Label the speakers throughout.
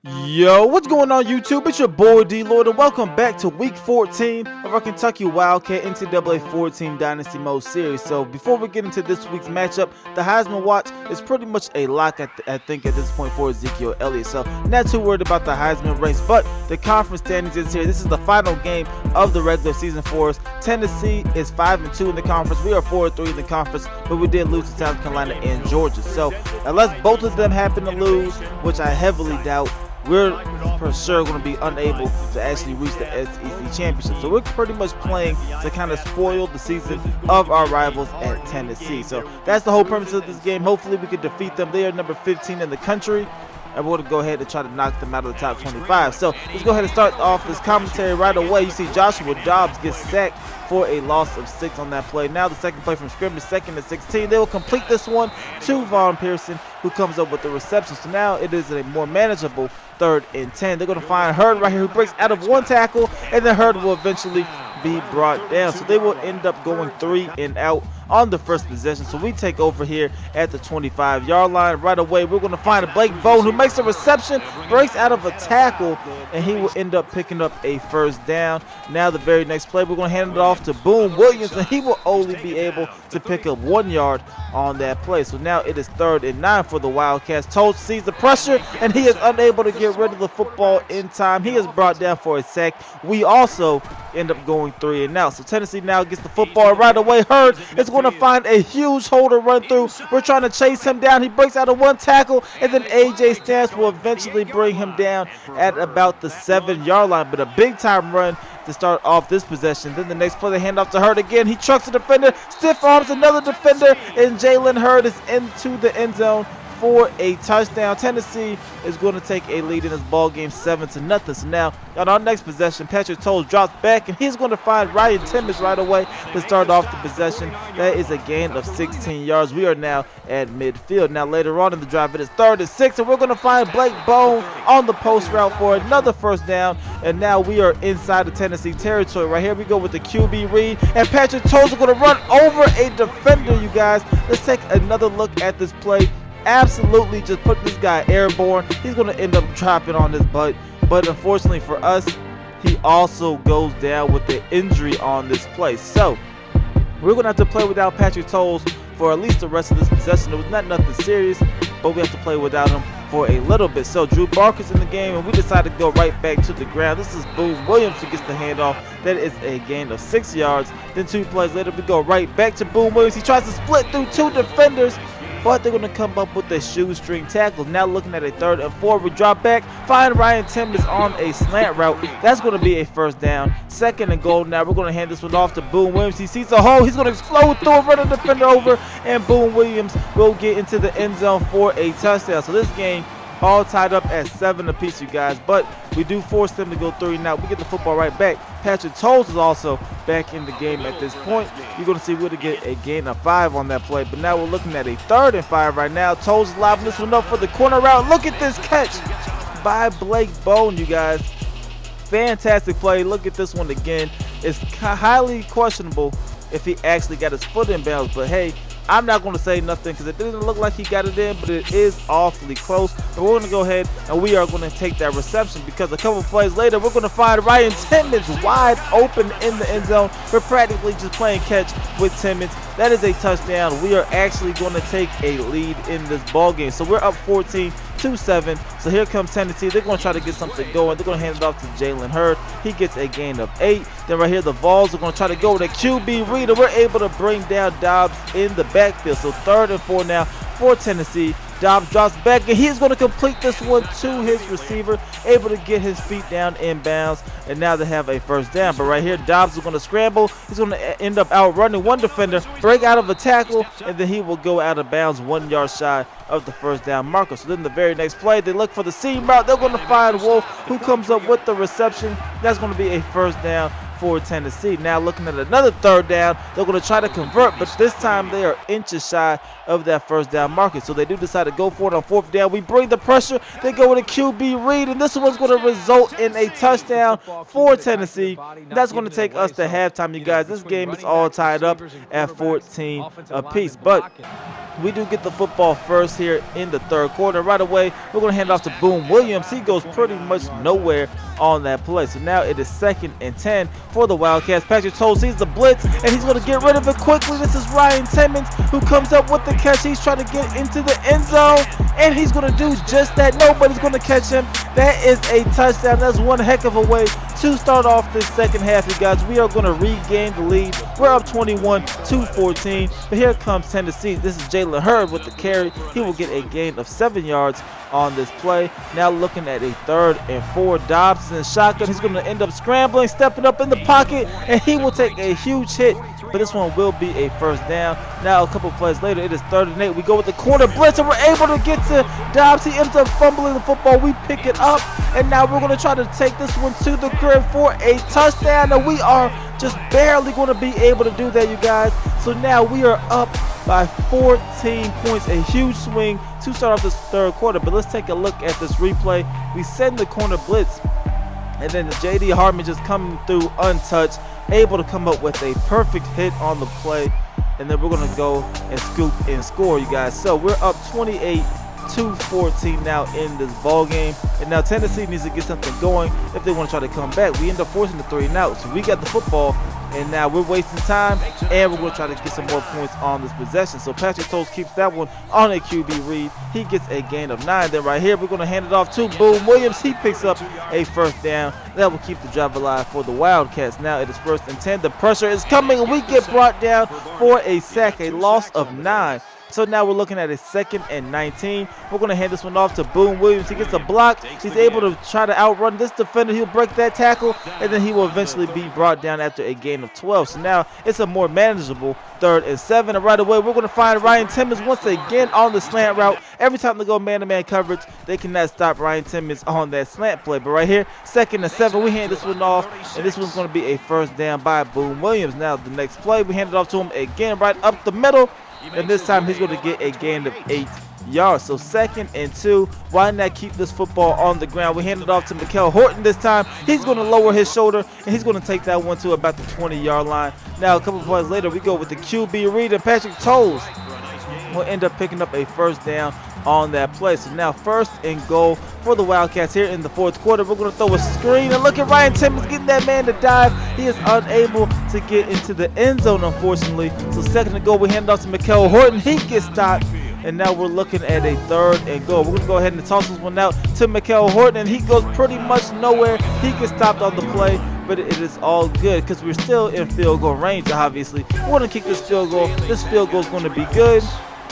Speaker 1: Yo, what's going on YouTube? It's your boy DLloyd and welcome back to week 14 of our Kentucky Wildcat NCAA 14 Dynasty Mode series. So before we get into this week's matchup, the Heisman watch is pretty much a lock I think at this point for Ezekiel Elliott. So not too worried about the Heisman race, but the conference standings is here. This is the final game of the regular season for us. Tennessee is 5-2 in the conference. We are 4-3 in the conference, but we did lose to South Carolina and Georgia. So unless both of them happen to lose, which I heavily doubt, we're for sure going to be unable to actually reach the SEC championship. So we're pretty much playing to kind of spoil the season of our rivals at Tennessee. So that's the whole premise of this game. Hopefully we can defeat them. They are number 15 in the country, and we're going to go ahead and try to knock them out of the top 25. So let's go ahead and start off this commentary right away. You see Joshua Dobbs gets sacked for a loss of 6 on that play. Now the second play from scrimmage, 2nd and 16. They will complete this one to Vaughn Pearson, who comes up with the reception. So now it is a more manageable 3rd and 10. They're going to find Hurd right here, who breaks out of one tackle, and then Hurd will eventually be brought down. So they will end up going 3 and out on the first possession. So we take over here at the 25-yard line. Right away, we're going to find Blake Bone, who makes a reception, breaks out of a tackle, and he will end up picking up a first down. Now the very next play, we're going to hand it off to Boone Williams, and he will only be able to pick up 1 yard on that play. So now it is 3rd and 9 for the Wildcats. Toles sees the pressure, and he is unable to get rid of the football in time. He is brought down for a sack. We also end up going 3 and out. So Tennessee now gets the football right away. Hurd is going to find a huge hole to run through. We're trying to chase him down. He breaks out of one tackle, and then A.J. Stamps will eventually bring him down at about the 7-yard line. But a big-time run to start off this possession. Then the next play, they hand off to Hurd again. He trucks a defender, stiff arms another defender, and Jalen Hurd is into the end zone for a touchdown. Tennessee is going to take a lead in this ball game 7-0. So now on our next possession, Patrick Toles drops back, and he's going to find Ryan Timmons right away to start off the possession. That is a gain of 16 yards. We are now at midfield. Now later on in the drive, it is 3rd and 6, and we're going to find Blake Bone on the post route for another first down. And now we are inside the Tennessee territory. Right here we go with the QB read, and Patrick Toles is going to run over a defender, you guys. Let's take another look at this play. Absolutely just put this guy airborne. He's going to end up dropping on his butt, but unfortunately for us, he also goes down with the injury on this play. So we're going to have to play without Patrick Toles for at least the rest of this possession. It was not nothing serious, but we have to play without him for a little bit. So Drew Barker's in the game, and we decide to go right back to the ground. This is Boone Williams who gets the handoff. That is a gain of 6 yards. Then 2 plays later, we go right back to Boone Williams. He tries to split through 2 defenders, but they're going to come up with a shoestring tackle. Now looking at a 3rd and 4, we drop back, find Ryan Timmons on a slant route. That's going to be a first down. 2nd and goal. Now we're going to hand this one off to Boone Williams. He sees a hole. He's going to explode through it, run a defender over, and Boone Williams will get into the end zone for a touchdown. So this game all tied up at 7 apiece, you guys, but we do force them to go 3 and out. We get the football right back. Patrick Toles is also back in the game at this point. You're going to see we're going to get a gain of 5 on that play, but now we're looking at a 3rd and 5 right now. Toles is lining this one up for the corner route. Look at this catch by Blake Bone, you guys. Fantastic play. Look at this one again. It's highly questionable if he actually got his foot in bounds, but hey, I'm not going to say nothing because it didn't look like he got it in, but it is awfully close. And we're going to go ahead and we are going to take that reception, because a couple plays later, we're going to find Ryan Timmons wide open in the end zone. We're practically just playing catch with Timmons. That is a touchdown. We are actually going to take a lead in this ball game. So we're up 14-7. So here comes Tennessee. They're going to try to get something going. They're going to hand it off to Jalen Hurd. He gets a gain of 8. Then right here, the Vols are going to try to go with a QB read, and we're able to bring down Dobbs in the backfield. So 3rd and 4 now for Tennessee. Dobbs drops back, and he's going to complete this one to his receiver, able to get his feet down in bounds, and now they have a first down. But right here, Dobbs is going to scramble. He's going to end up outrunning one defender, break out of a tackle, and then he will go out of bounds 1 yard shy of the first down marker. So then the very next play, they look for the seam route. They're going to find Wolf, who comes up with the reception. That's going to be a first down for Tennessee. Now looking at another third down, they're going to try to convert, but this time they are inches shy of that first down market. So they do decide to go for it on fourth down. We bring the pressure. They go with a QB read, and this one's going to result in a touchdown for Tennessee. That's going to take us to halftime, you guys. This game is all tied up at 14 apiece, but we do get the football first here in the third quarter. Right away, we're going to hand it off to Boone Williams. He goes pretty much nowhere on that play. So now it is 2nd and 10 for the Wildcats. Patrick Toll sees the blitz, and he's going to get rid of it quickly. This is Ryan Timmons who comes up with the catch. He's trying to get into the end zone, and he's going to do just that. Nobody's going to catch him. That is a touchdown. That's one heck of a way to start off this second half, you guys. We are going to regain the lead. We're up 21-14, but here comes Tennessee. This is Jalen Hurd with the carry. He will get a gain of 7 yards on this play. Now looking at a 3rd and 4. Dobbs in shotgun. He's going to end up scrambling, stepping up in the pocket, and he will take a huge hit, but this one will be a first down. Now a couple plays later, it is 3rd and 8. We go with the corner blitz, and we're able to get to Dobbs. He ends up fumbling the football. We pick it up, and now we're going to try to take this one to the crib for a touchdown, and we are just barely going to be able to do that, you guys. So now we are up by 14 points, a huge swing to start off this third quarter. But let's take a look at this replay. We send the corner blitz, and then the J.D. Hartman just coming through untouched, able to come up with a perfect hit on the play, and then we're going to go and scoop and score, you guys. So we're up 28-14 now in this ball game, and now Tennessee needs to get something going if they want to try to come back. We end up forcing the 3 and out, so we got the football, and now we're wasting time, and we're going to try to get some more points on this possession. So Patrick Toll keeps that one on a QB read. He gets a gain of 9. Then right here, we're going to hand it off to Boone Williams. He picks up a first down. That will keep the drive alive for the Wildcats. Now it is 1st and 10. The pressure is coming, and we get brought down for a sack, a loss of 9. So now we're looking at a 2nd and 19. We're going to hand this one off to Boone Williams. He gets a block. He's able to try to outrun this defender. He'll break that tackle, and then he will eventually be brought down after a gain of 12. So now it's a more manageable 3rd and 7. And right away, we're going to find Ryan Timmons once again on the slant route. Every time they go man-to-man coverage, they cannot stop Ryan Timmons on that slant play. But right here, 2nd and 7, we hand this one off, and this one's going to be a first down by Boone Williams. Now the next play, we hand it off to him again right up the middle, and this time he's going to get a gain of 8 yards. So 2nd and 2. Why not keep this football on the ground? We hand it off to Mikael Horton this time. He's going to lower his shoulder, and he's going to take that one to about the 20-yard line. Now a couple plays later, we go with the QB read, and Patrick Toll will end up picking up a first down on that play. So now 1st and goal for the Wildcats here in the 4th quarter. We're going to throw a screen, and look at Ryan Timmons getting that man to dive. He is unable to get into the end zone, unfortunately. So 2nd and goal, we hand it off to Mikael Horton. He gets stopped, and now we're looking at a 3rd and goal. We're going to go ahead and toss this one out to Mikael Horton, and he goes pretty much nowhere. He gets stopped on the play, but it is all good because we're still in field goal range, obviously. We're going to kick this field goal. This field goal is going to be good,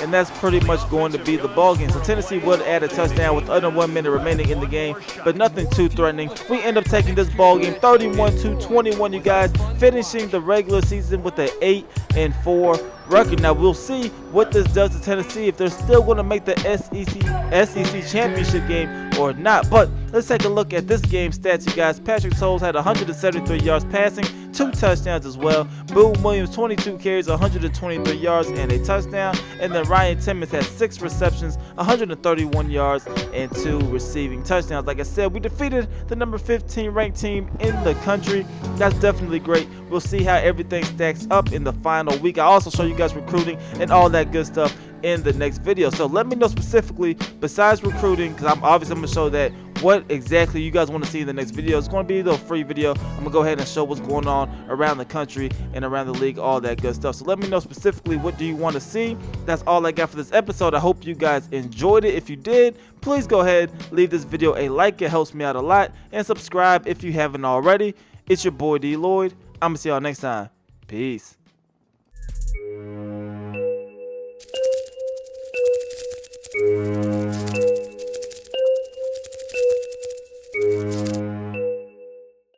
Speaker 1: and that's pretty much going to be the ball game. So Tennessee would add a touchdown with under 1 minute remaining in the game, but nothing too threatening. We end up taking this ball game 31-21, you guys, finishing the regular season with an 8-4 record. Now we'll see what this does to Tennessee, if they're still going to make the SEC championship game or not. But let's take a look at this game stats, you guys. Patrick Toll had 173 yards passing, 2 touchdowns as well. Boone Williams 22 carries, 123 yards and a touchdown. And then Ryan Timmons had 6 receptions, 131 yards and 2 receiving touchdowns. Like I said, we defeated the number 15 ranked team in the country. That's definitely great. We'll see how everything stacks up in the final week. I also show you guys recruiting and all that good stuff in the next video. So let me know specifically, besides recruiting, because I'm going to show that, what exactly you guys want to see in the next video. It's going to be a little free video. I'm going to go ahead and show what's going on around the country and around the league, all that good stuff. So let me know specifically, what do you want to see. That's all I got for this episode. I hope you guys enjoyed it. If you did, please go ahead, leave this video a like. It helps me out a lot. And subscribe if you haven't already. It's your boy D Lloyd. I'm going to see y'all next time. Peace.